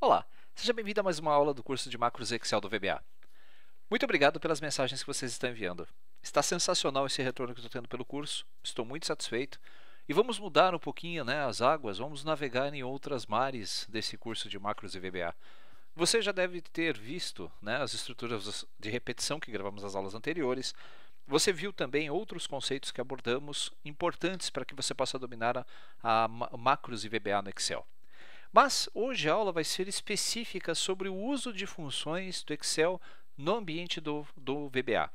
Olá, seja bem-vindo a mais uma aula do curso de Macros Excel do VBA. Muito obrigado pelas mensagens que vocês estão enviando. Está sensacional esse retorno que estou tendo pelo curso, estou muito satisfeito. E vamos mudar um pouquinho, as águas, vamos navegar em outras mares desse curso de Macros e VBA. Você já deve ter visto, as estruturas de repetição que gravamos nas aulas anteriores. Você viu também outros conceitos que abordamos, importantes para que você possa dominar a Macros e VBA no Excel. Mas hoje a aula vai ser específica sobre o uso de funções do Excel no ambiente do VBA.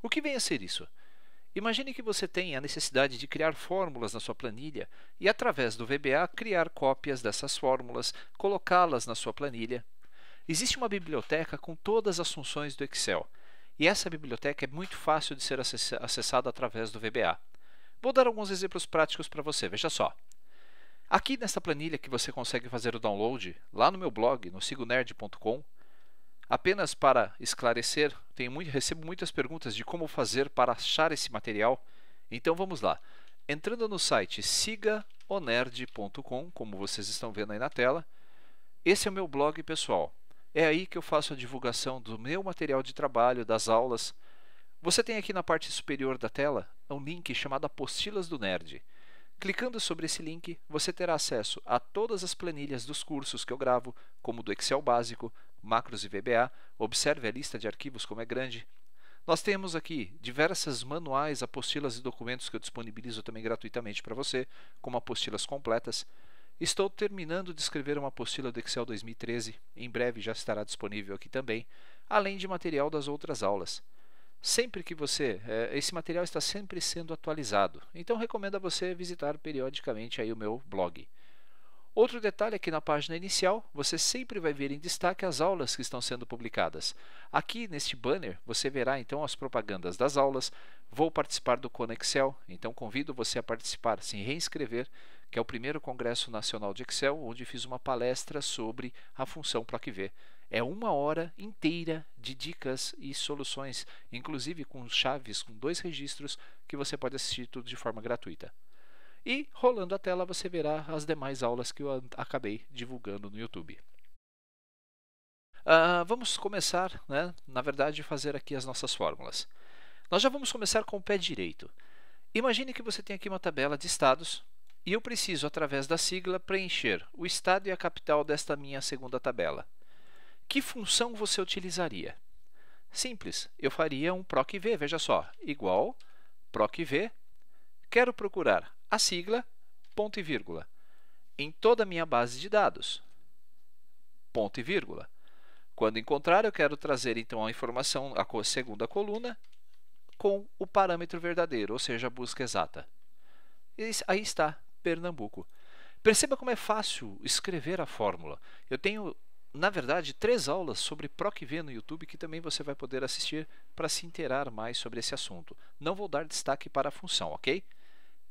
O que vem a ser isso? Imagine que você tenha a necessidade de criar fórmulas na sua planilha e, através do VBA, criar cópias dessas fórmulas, colocá-las na sua planilha. Existe uma biblioteca com todas as funções do Excel, e essa biblioteca é muito fácil de ser acessada através do VBA. Vou dar alguns exemplos práticos para você, veja só. Aqui nesta planilha que você consegue fazer o download, lá no meu blog, no sigonerd.com, apenas para esclarecer, recebo muitas perguntas de como fazer para achar esse material. Então vamos lá. Entrando no site sigaonerd.com, como vocês estão vendo aí na tela, esse é o meu blog pessoal. É aí que eu faço a divulgação do meu material de trabalho, das aulas. Você tem aqui na parte superior da tela um link chamado Apostilas do Nerd. Clicando sobre esse link, você terá acesso a todas as planilhas dos cursos que eu gravo, como do Excel básico, Macros e VBA. Observe a lista de arquivos como é grande. Nós temos aqui diversas manuais, apostilas e documentos que eu disponibilizo também gratuitamente para você, como apostilas completas. Estou terminando de escrever uma apostila do Excel 2013, em breve já estará disponível aqui também, além de material das outras aulas. Sempre que esse material está sempre sendo atualizado, então recomendo a você visitar periodicamente aí o meu blog. Outro detalhe é que na página inicial, você sempre vai ver em destaque as aulas que estão sendo publicadas. Aqui neste banner, você verá então as propagandas das aulas. Vou participar do Conexel, então convido você a participar, se reinscrever, que é o primeiro Congresso Nacional de Excel, onde fiz uma palestra sobre a função PROC-V. É 1 hora inteira de dicas e soluções, inclusive com chaves, com 2 registros, que você pode assistir tudo de forma gratuita. E, rolando a tela, você verá as demais aulas que eu acabei divulgando no YouTube. Vamos começar, na verdade, fazer aqui as nossas fórmulas. Nós já vamos começar com o pé direito. Imagine que você tem aqui uma tabela de estados e eu preciso, através da sigla, preencher o estado e a capital desta minha segunda tabela. Que função você utilizaria? Simples, eu faria um PROC-V, veja só, igual PROC-V, quero procurar a sigla, ponto e vírgula, em toda a minha base de dados, ponto e vírgula. Quando encontrar, eu quero trazer então a informação, a segunda coluna, com o parâmetro verdadeiro, ou seja, a busca exata. E aí está, Pernambuco. Perceba como é fácil escrever a fórmula. Eu tenho, na verdade, 3 aulas sobre PROC-V no YouTube que também você vai poder assistir para se inteirar mais sobre esse assunto. Não vou dar destaque para a função, ok?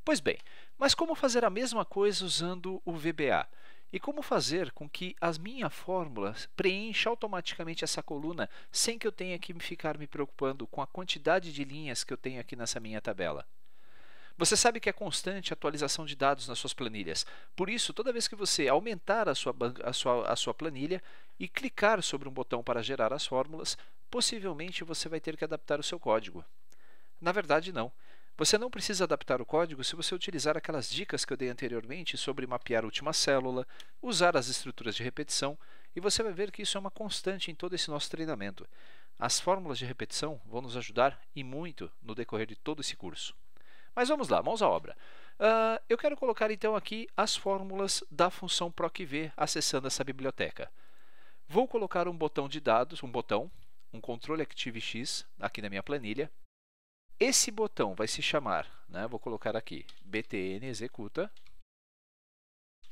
Pois bem, mas como fazer a mesma coisa usando o VBA? E como fazer com que a minha fórmula preencha automaticamente essa coluna sem que eu tenha que ficar me preocupando com a quantidade de linhas que eu tenho aqui nessa minha tabela? Você sabe que é constante a atualização de dados nas suas planilhas. Por isso, toda vez que você aumentar a sua planilha e clicar sobre um botão para gerar as fórmulas, possivelmente você vai ter que adaptar o seu código. Na verdade, não. Você não precisa adaptar o código se você utilizar aquelas dicas que eu dei anteriormente sobre mapear a última célula, usar as estruturas de repetição, e você vai ver que isso é uma constante em todo esse nosso treinamento. As fórmulas de repetição vão nos ajudar e muito no decorrer de todo esse curso. Mas vamos lá, mãos à obra. Eu quero colocar então aqui as fórmulas da função PROC-V acessando essa biblioteca. Vou colocar um botão de dados, um controle Active X aqui na minha planilha. Esse botão vai se chamar, vou colocar aqui, btn executa.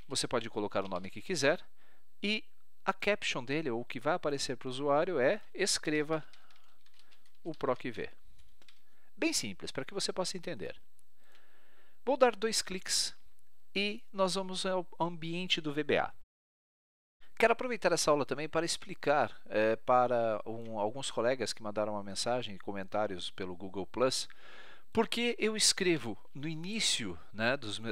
Você pode colocar o nome que quiser. E a caption dele, ou o que vai aparecer para o usuário, é escreva o PROC-V. Bem simples, para que você possa entender. Vou dar 2 cliques e nós vamos ao ambiente do VBA. Quero aproveitar essa aula também para explicar para alguns colegas que mandaram uma mensagem e comentários pelo Google+, porque eu escrevo no início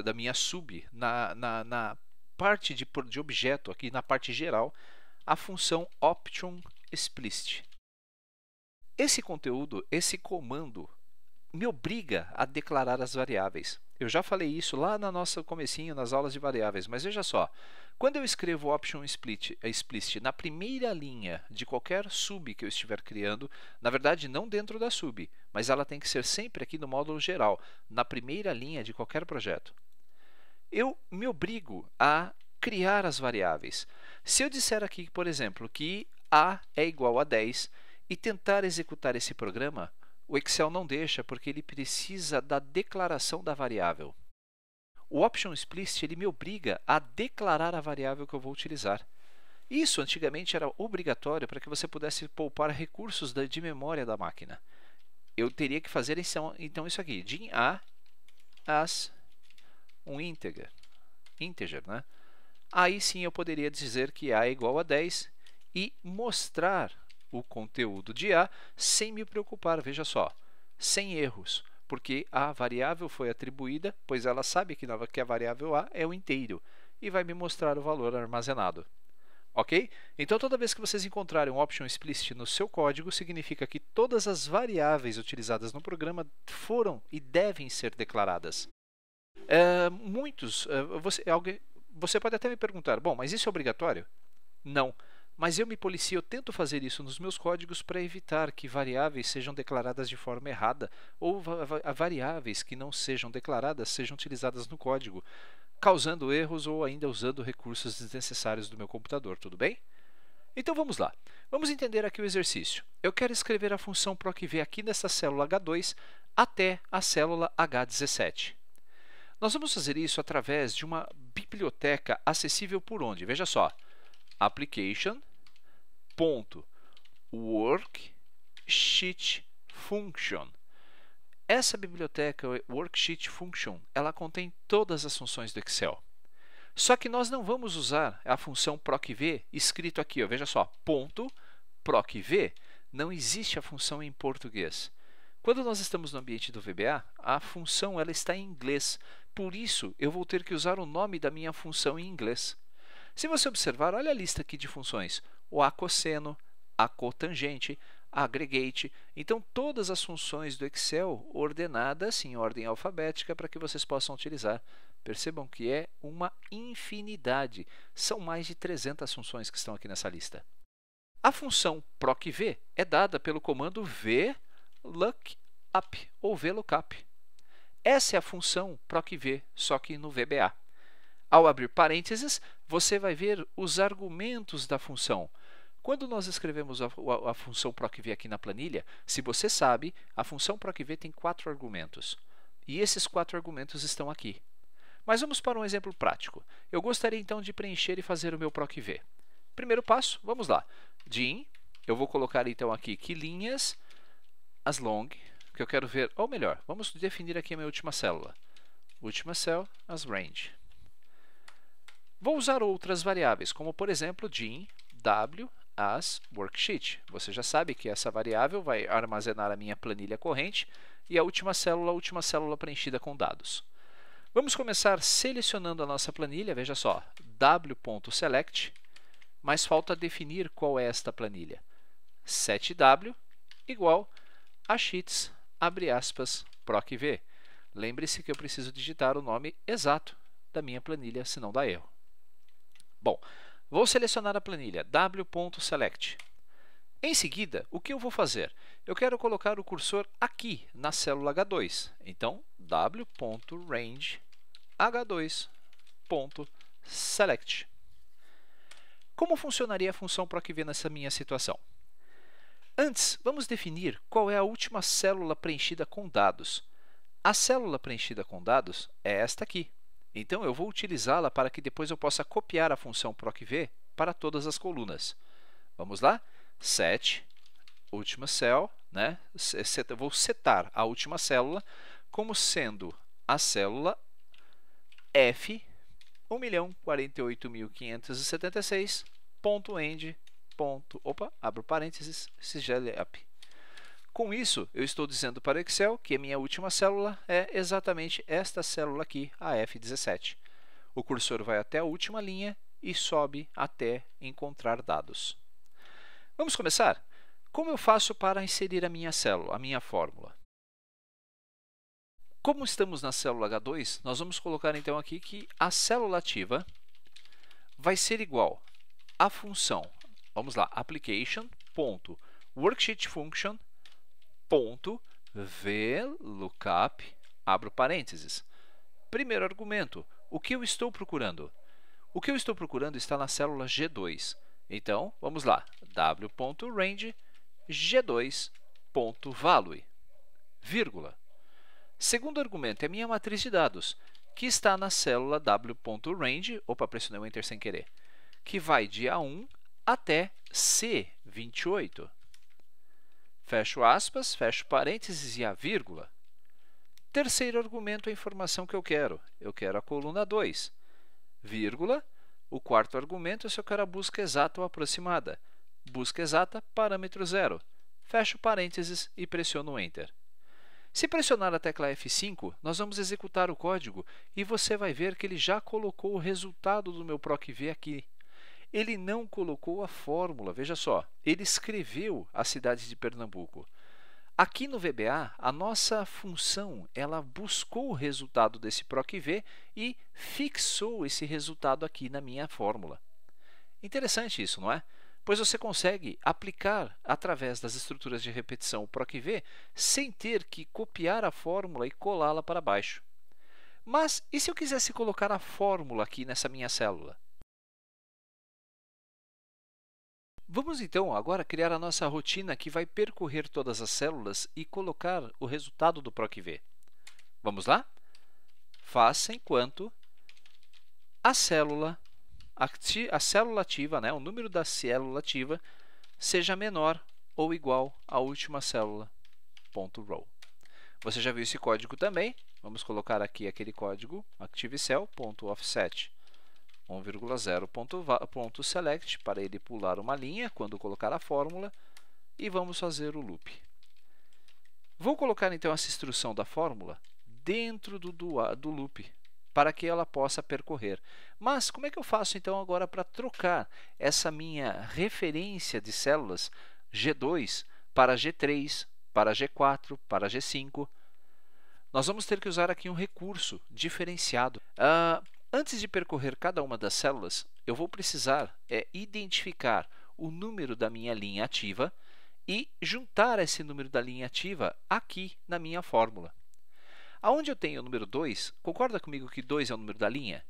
da minha sub, na parte de objeto, aqui na parte geral, a função option explicit. Esse conteúdo, esse comando, me obriga a declarar as variáveis. Eu já falei isso lá no nosso comecinho, nas aulas de variáveis, mas veja só. Quando eu escrevo option explicit na primeira linha de qualquer sub que eu estiver criando, na verdade não dentro da sub, mas ela tem que ser sempre aqui no módulo geral, na primeira linha de qualquer projeto. Eu me obrigo a criar as variáveis. Se eu disser aqui, por exemplo, que A é igual a 10 e tentar executar esse programa, o Excel não deixa porque ele precisa da declaração da variável. O option explicit ele me obriga a declarar a variável que eu vou utilizar. Isso antigamente era obrigatório para que você pudesse poupar recursos de memória da máquina. Eu teria que fazer então isso aqui, din A as um integer, né? Aí sim eu poderia dizer que A é igual a 10 e mostrar o conteúdo de A sem me preocupar, veja só, sem erros, porque a variável foi atribuída, pois ela sabe que a variável A é o inteiro e vai me mostrar o valor armazenado. Ok? Então, toda vez que vocês encontrarem um option explicit no seu código, significa que todas as variáveis utilizadas no programa foram e devem ser declaradas. Você pode até me perguntar, bom, mas isso é obrigatório? Não. Mas eu me policio, eu tento fazer isso nos meus códigos para evitar que variáveis sejam declaradas de forma errada ou variáveis que não sejam declaradas sejam utilizadas no código, causando erros ou ainda usando recursos desnecessários do meu computador, tudo bem? Então vamos lá. Vamos entender aqui o exercício. Eu quero escrever a função procv aqui nessa célula H2 até a célula H17. Nós vamos fazer isso através de uma biblioteca acessível por onde? Veja só, application.worksheet function. Essa biblioteca worksheet function, ela contém todas as funções do Excel. Só que nós não vamos usar a função procv escrito aqui, ó, veja só, ponto procv, não existe a função em português. Quando nós estamos no ambiente do VBA, a função ela está em inglês, por isso eu vou ter que usar o nome da minha função em inglês. Se você observar, olha a lista aqui de funções, o acosseno, a cotangente, aggregate, então todas as funções do Excel ordenadas em ordem alfabética para que vocês possam utilizar. Percebam que é uma infinidade, são mais de 300 funções que estão aqui nessa lista. A função procv é dada pelo comando vlookup ou vlookup. Essa é a função procv, só que no VBA. Ao abrir parênteses, você vai ver os argumentos da função. Quando nós escrevemos a função procv aqui na planilha, se você sabe, a função procv tem 4 argumentos. E esses 4 argumentos estão aqui. Mas vamos para um exemplo prático. Eu gostaria então de preencher e fazer o meu procv. Primeiro passo, vamos lá. Din, eu vou colocar então aqui que linhas as long, que eu quero ver, ou melhor, vamos definir aqui a minha última célula. Última cell, as range. Vou usar outras variáveis, como por exemplo, din w as worksheet. Você já sabe que essa variável vai armazenar a minha planilha corrente e a última célula preenchida com dados. Vamos começar selecionando a nossa planilha, veja só, w.select, mas falta definir qual é esta planilha. setw igual a sheets, abre aspas, procv. Lembre-se que eu preciso digitar o nome exato da minha planilha, senão dá erro. Bom, vou selecionar a planilha w.select. Em seguida, o que eu vou fazer? Eu quero colocar o cursor aqui na célula H2. Então, w.range h2.select. Como funcionaria a função procv nessa minha situação? Antes, vamos definir qual é a última célula preenchida com dados. A célula preenchida com dados é esta aqui. Então, eu vou utilizá-la para que depois eu possa copiar a função procv para todas as colunas. Vamos lá? Set, última cell, né? Vou setar a última célula como sendo a célula F 1.048.576.end. Opa, abro parênteses, sigileup. Com isso, eu estou dizendo para o Excel que a minha última célula é exatamente esta célula aqui, a F17. O cursor vai até a última linha e sobe até encontrar dados. Vamos começar? Como eu faço para inserir a minha célula, a minha fórmula? Como estamos na célula H2, nós vamos colocar então aqui que a célula ativa vai ser igual à função, vamos lá, application.worksheetfunction.VLOOKUP, abro parênteses. Primeiro argumento, o que eu estou procurando? O que eu estou procurando está na célula G2. Então, vamos lá, w.range g2.value, vírgula. Segundo argumento é minha matriz de dados, que está na célula w.range, opa, pressionei o Enter sem querer, que vai de A1 até C28. Fecho aspas, fecho parênteses e a vírgula. Terceiro argumento é a informação que eu quero. Eu quero a coluna 2, vírgula. O quarto argumento é se eu quero a busca exata ou aproximada. Busca exata, parâmetro 0. Fecho parênteses e pressiono Enter. Se pressionar a tecla F5, nós vamos executar o código e você vai ver que ele já colocou o resultado do meu PROC-V aqui. Ele não colocou a fórmula, veja só, ele escreveu a cidade de Pernambuco. Aqui no VBA, a nossa função ela buscou o resultado desse PROC-V e fixou esse resultado aqui na minha fórmula. Interessante isso, não é? Pois você consegue aplicar, através das estruturas de repetição, o PROC-V sem ter que copiar a fórmula e colá-la para baixo. Mas, e se eu quisesse colocar a fórmula aqui nessa minha célula? Vamos então agora criar a nossa rotina que vai percorrer todas as células e colocar o resultado do PROC-V. Vamos lá? Faça enquanto a célula ativa, né, o número da célula ativa, seja menor ou igual à última célula, .row. Você já viu esse código também? Vamos colocar aqui aquele código, ActiveCell.offset 1,0.select para ele pular uma linha quando colocar a fórmula e vamos fazer o loop. Vou colocar então essa instrução da fórmula dentro do loop para que ela possa percorrer. Mas como é que eu faço então agora para trocar essa minha referência de células G2 para G3, para G4, para G5? Nós vamos ter que usar aqui um recurso diferenciado. Antes de percorrer cada uma das células, eu vou precisar identificar o número da minha linha ativa e juntar esse número da linha ativa aqui na minha fórmula. Aonde eu tenho o número 2, concorda comigo que 2 é o número da linha?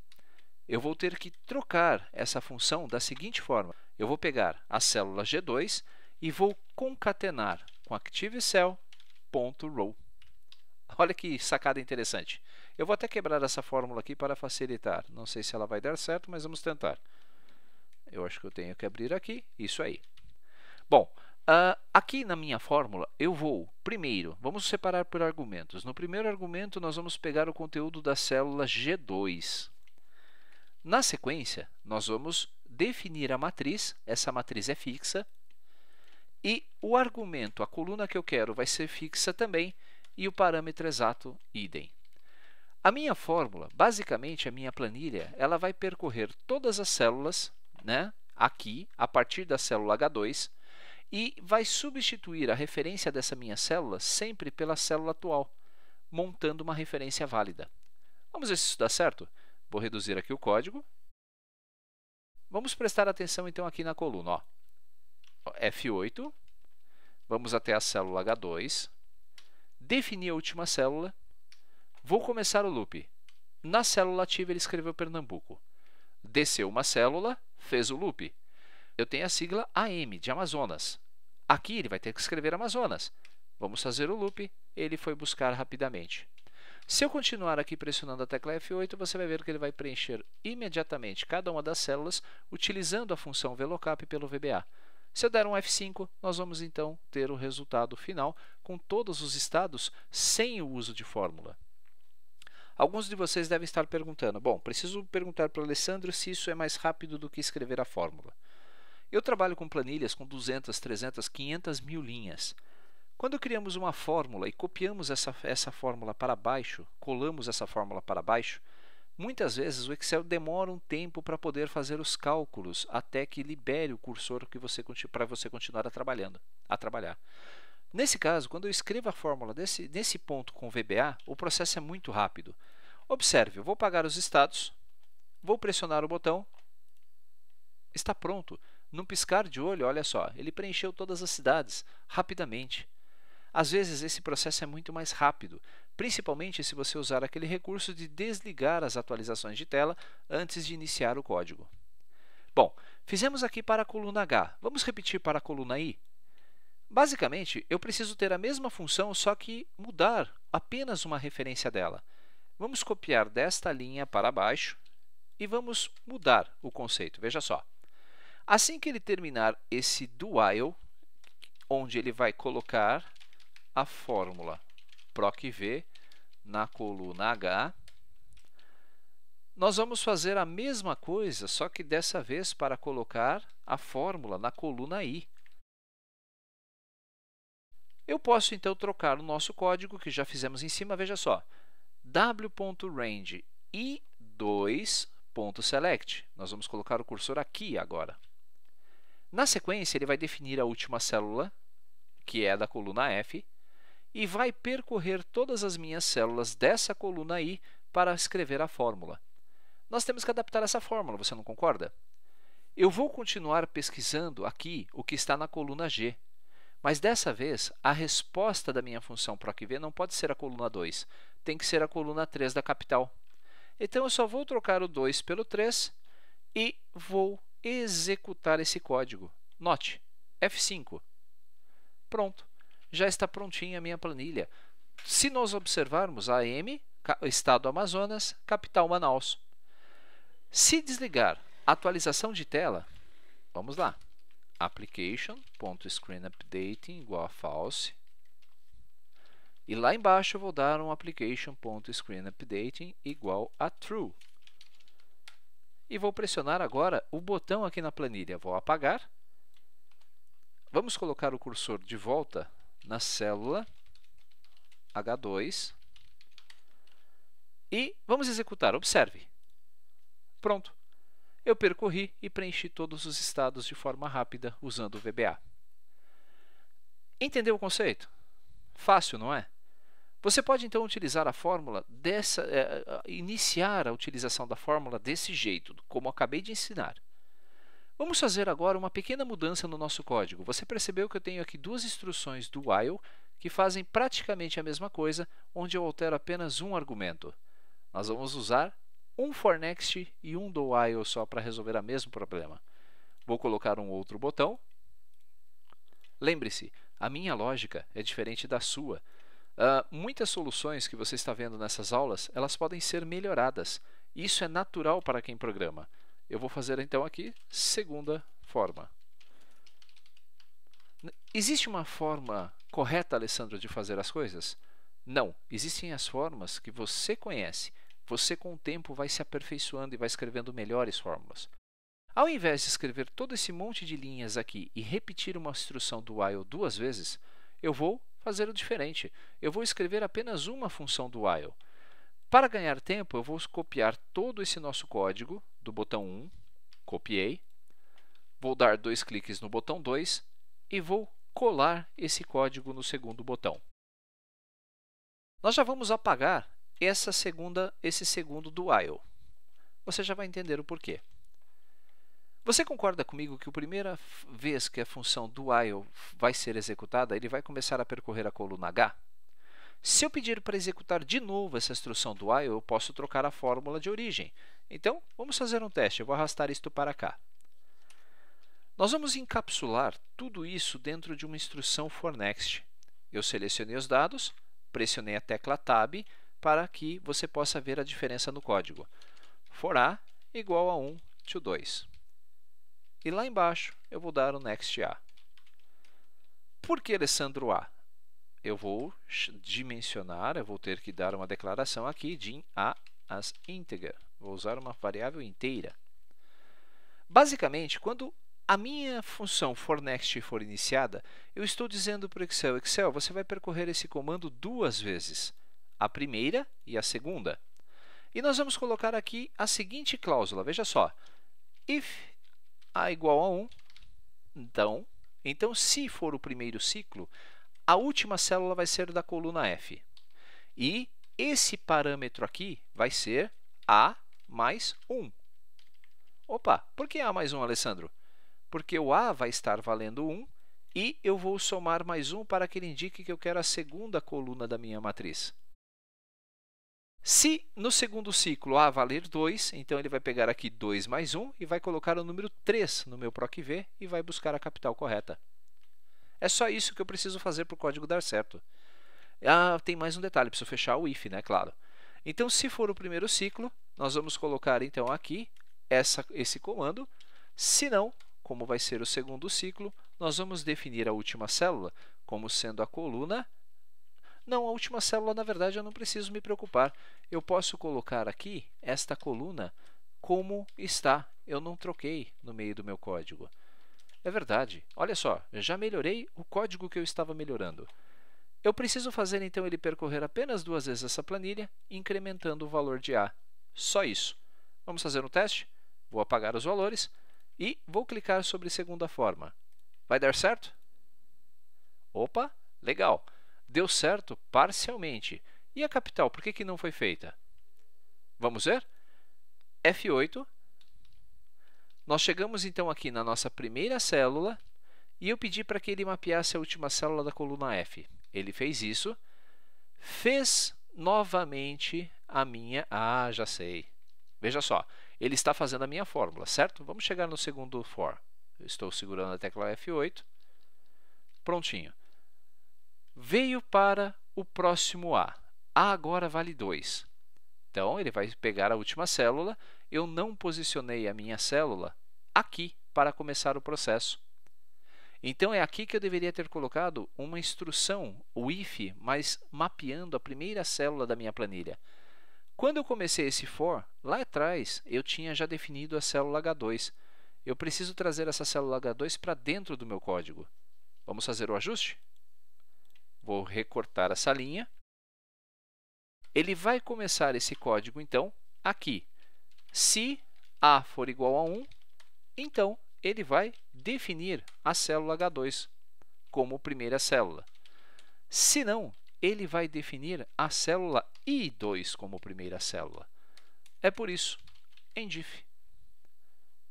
Eu vou ter que trocar essa função da seguinte forma. Eu vou pegar a célula G2 e vou concatenar com ActiveCell.row. Olha que sacada interessante. Eu vou até quebrar essa fórmula aqui para facilitar. Não sei se ela vai dar certo, mas vamos tentar. Eu acho que eu tenho que abrir aqui. Isso aí. Bom, aqui na minha fórmula, eu vou, primeiro, vamos separar por argumentos. No primeiro argumento, nós vamos pegar o conteúdo da célula G2. Na sequência, nós vamos definir a matriz. Essa matriz é fixa. E o argumento, a coluna que eu quero, vai ser fixa também. E o parâmetro exato, idem. A minha fórmula, basicamente a minha planilha, ela vai percorrer todas as células, né, aqui, a partir da célula H2, e vai substituir a referência dessa minha célula sempre pela célula atual, montando uma referência válida. Vamos ver se isso dá certo? Vou reduzir aqui o código. Vamos prestar atenção então aqui na coluna. Ó. F8, vamos até a célula H2, definir a última célula, vou começar o loop. Na célula ativa ele escreveu Pernambuco. Desceu uma célula, fez o loop. Eu tenho a sigla AM, de Amazonas. Aqui ele vai ter que escrever Amazonas. Vamos fazer o loop, ele foi buscar rapidamente. Se eu continuar aqui pressionando a tecla F8, você vai ver que ele vai preencher imediatamente cada uma das células utilizando a função VLOOKUP pelo VBA. Se eu der um F5, nós vamos então ter o resultado final com todos os estados sem o uso de fórmula. Alguns de vocês devem estar perguntando, bom, preciso perguntar para o Alessandro se isso é mais rápido do que escrever a fórmula. Eu trabalho com planilhas com 200, 300, 500 mil linhas. Quando criamos uma fórmula e copiamos essa fórmula para baixo, colamos essa fórmula para baixo, Muitas vezes o Excel demora um tempo para poder fazer os cálculos até que libere o cursor para você continuar a trabalhar. Nesse caso, quando eu escrevo a fórmula nesse ponto com VBA, o processo é muito rápido. Observe, eu vou pagar os estados, vou pressionar o botão, está pronto. Num piscar de olho, olha só, ele preencheu todas as cidades rapidamente. Às vezes, esse processo é muito mais rápido, principalmente se você usar aquele recurso de desligar as atualizações de tela antes de iniciar o código. Bom, fizemos aqui para a coluna H. Vamos repetir para a coluna I? Basicamente, eu preciso ter a mesma função, só que mudar apenas uma referência dela. Vamos copiar desta linha para baixo e vamos mudar o conceito. Veja só. Assim que ele terminar esse do while, onde ele vai colocar a fórmula procv na coluna H, nós vamos fazer a mesma coisa, só que dessa vez para colocar a fórmula na coluna I. Eu posso, então, trocar o nosso código, que já fizemos em cima, veja só, w.range i2.select. Nós vamos colocar o cursor aqui agora. Na sequência, ele vai definir a última célula, que é da coluna F, e vai percorrer todas as minhas células dessa coluna I para escrever a fórmula. Nós temos que adaptar essa fórmula, você não concorda? Eu vou continuar pesquisando aqui o que está na coluna G, mas dessa vez a resposta da minha função procv não pode ser a coluna 2, tem que ser a coluna 3 da capital. Então eu só vou trocar o 2 pelo 3 e vou executar esse código. Note, F5. Pronto, já está prontinha a minha planilha. Se nós observarmos AM, Estado Amazonas, capital Manaus. Se desligar atualização de tela, vamos lá. Application.screenUpdating igual a false. E lá embaixo eu vou dar um application.screenUpdating igual a true. E vou pressionar agora o botão aqui na planilha. Vou apagar. Vamos colocar o cursor de volta na célula H2 e vamos executar. Observe. Pronto. Eu percorri e preenchi todos os estados de forma rápida usando o VBA. Entendeu o conceito? Fácil, não é? Você pode então utilizar a fórmula iniciar a utilização da fórmula desse jeito, como acabei de ensinar. Vamos fazer agora uma pequena mudança no nosso código. Você percebeu que eu tenho aqui duas instruções do while que fazem praticamente a mesma coisa, onde eu altero apenas um argumento. Nós vamos usar um for next e um do while só para resolver o mesmo problema. Vou colocar um outro botão. Lembre-se, a minha lógica é diferente da sua. Muitas soluções que você está vendo nessas aulas, elas podem ser melhoradas. Isso é natural para quem programa. Eu vou fazer então aqui segunda forma. Existe uma forma correta, Alessandro, de fazer as coisas? Não. Existem as formas que você conhece. Você, com o tempo, vai se aperfeiçoando e vai escrevendo melhores fórmulas. Ao invés de escrever todo esse monte de linhas aqui e repetir uma instrução do while duas vezes, eu vou fazer o diferente. Eu vou escrever apenas uma função do while. Para ganhar tempo, eu vou copiar todo esse nosso código do botão 1, copiei, vou dar 2 cliques no botão 2 e vou colar esse código no segundo botão. Nós já vamos apagar esse segundo do while. Você já vai entender o porquê. Você concorda comigo que a primeira vez que a função do while vai ser executada, ele vai começar a percorrer a coluna H? Se eu pedir para executar de novo essa instrução do while, eu posso trocar a fórmula de origem. Então, vamos fazer um teste. Eu vou arrastar isto para cá. Nós vamos encapsular tudo isso dentro de uma instrução for next. Eu selecionei os dados, pressionei a tecla Tab para que você possa ver a diferença no código. For A igual a 1 to 2. E lá embaixo eu vou dar o next A. Por que, Alessandro, A? Eu vou dimensionar, eu vou ter que dar uma declaração aqui de A as integer. Vou usar uma variável inteira. Basicamente, quando a minha função for next for iniciada, eu estou dizendo para o Excel, Excel, você vai percorrer esse comando duas vezes, a primeira e a segunda. E nós vamos colocar aqui a seguinte cláusula, veja só, if a igual a 1, então se for o primeiro ciclo, a última célula vai ser da coluna F. E esse parâmetro aqui vai ser A mais 1. Opa, por que A mais 1, Alessandro? Porque o A vai estar valendo 1 e eu vou somar mais 1 para que ele indique que eu quero a segunda coluna da minha matriz. Se no segundo ciclo A valer 2, então ele vai pegar aqui 2 mais 1 e vai colocar o número 3 no meu PROC-V e vai buscar a capital correta. É só isso que eu preciso fazer para o código dar certo. Tem mais um detalhe, preciso fechar o if, né? Claro. Então, se for o primeiro ciclo, nós vamos colocar então aqui esse comando. Se não, como vai ser o segundo ciclo, nós vamos definir a última célula como sendo a coluna. Não, a última célula, na verdade, eu não preciso me preocupar. Eu posso colocar aqui esta coluna como está. Eu não troquei no meio do meu código. É verdade. Olha só, eu já melhorei o código que eu estava melhorando. Eu preciso fazer, então, ele percorrer apenas 2 vezes essa planilha, incrementando o valor de A. Só isso. Vamos fazer um teste? Vou apagar os valores e vou clicar sobre segunda forma. Vai dar certo? Opa, legal. Deu certo parcialmente. E a capital, por que não foi feita? Vamos ver? F8. Nós chegamos, então, aqui na nossa primeira célula e eu pedi para que ele mapeasse a última célula da coluna F. Ele fez isso, fez novamente a minha... já sei. Veja só, ele está fazendo a minha fórmula, certo? Vamos chegar no segundo for. Eu estou segurando a tecla F8. Prontinho. Veio para o próximo A. A agora vale 2. Então, ele vai pegar a última célula. Eu não posicionei a minha célula aqui para começar o processo. Então, é aqui que eu deveria ter colocado uma instrução, o if, mas mapeando a primeira célula da minha planilha. Quando eu comecei esse for, lá atrás, eu tinha já definido a célula H2. Eu preciso trazer essa célula H2 para dentro do meu código. Vamos fazer o ajuste? Vou recortar essa linha. Ele vai começar esse código, então, aqui. Se A for igual a 1, então, ele vai definir a célula H2 como primeira célula. Se não, ele vai definir a célula I2 como primeira célula. É por isso, em diff.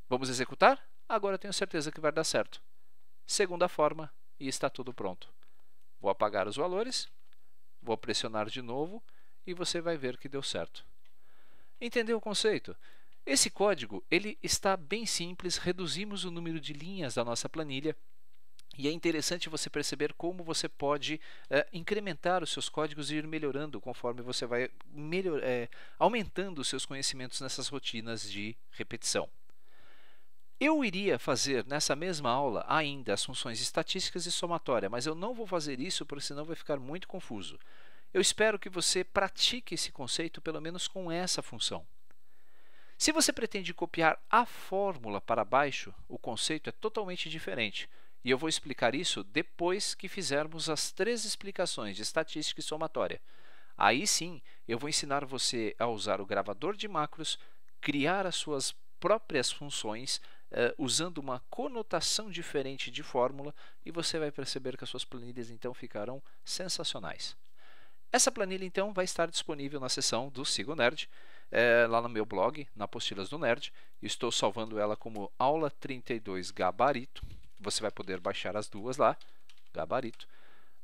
Vamos executar? Agora eu tenho certeza que vai dar certo. Segunda forma e está tudo pronto. Vou apagar os valores, vou pressionar de novo e você vai ver que deu certo. Entendeu o conceito? Esse código ele está bem simples, reduzimos o número de linhas da nossa planilha e é interessante você perceber como você pode incrementar os seus códigos e ir melhorando conforme você vai aumentando os seus conhecimentos nessas rotinas de repetição. Eu iria fazer nessa mesma aula ainda as funções estatísticas e somatória, mas eu não vou fazer isso porque senão vai ficar muito confuso. Eu espero que você pratique esse conceito pelo menos com essa função. Se você pretende copiar a fórmula para baixo, o conceito é totalmente diferente. E eu vou explicar isso depois que fizermos as 3 explicações de estatística e somatória. Aí sim, eu vou ensinar você a usar o gravador de macros, criar as suas próprias funções, usando uma conotação diferente de fórmula, e você vai perceber que as suas planilhas então ficarão sensacionais. Essa planilha então vai estar disponível na seção do Siga o Nerd, lá no meu blog, na Apostilas do Nerd. Estou salvando ela como aula 32 gabarito. Você vai poder baixar as duas lá, gabarito.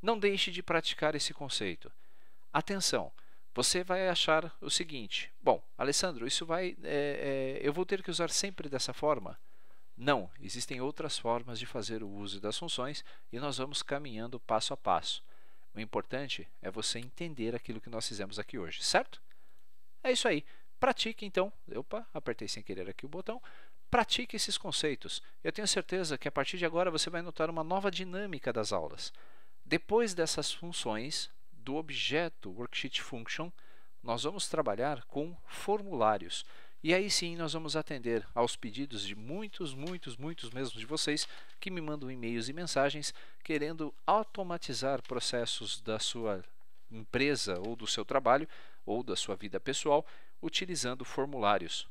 Não deixe de praticar esse conceito. Atenção, você vai achar o seguinte: bom, Alessandro, isso eu vou ter que usar sempre dessa forma? Não, existem outras formas de fazer o uso das funções e nós vamos caminhando passo a passo. O importante é você entender aquilo que nós fizemos aqui hoje, certo? É isso aí. Pratique então. Opa, apertei sem querer aqui o botão. Pratique esses conceitos. Eu tenho certeza que a partir de agora você vai notar uma nova dinâmica das aulas. Depois dessas funções do objeto Worksheet Function, nós vamos trabalhar com formulários. E aí sim nós vamos atender aos pedidos de muitos mesmo de vocês que me mandam e-mails e mensagens querendo automatizar processos da sua empresa ou do seu trabalho ou da sua vida pessoal utilizando formulários.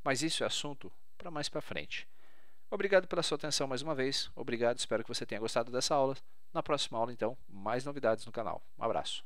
Mas isso é assunto para mais para frente. Obrigado pela sua atenção mais uma vez. Obrigado, espero que você tenha gostado dessa aula. Na próxima aula, então, mais novidades no canal. Um abraço.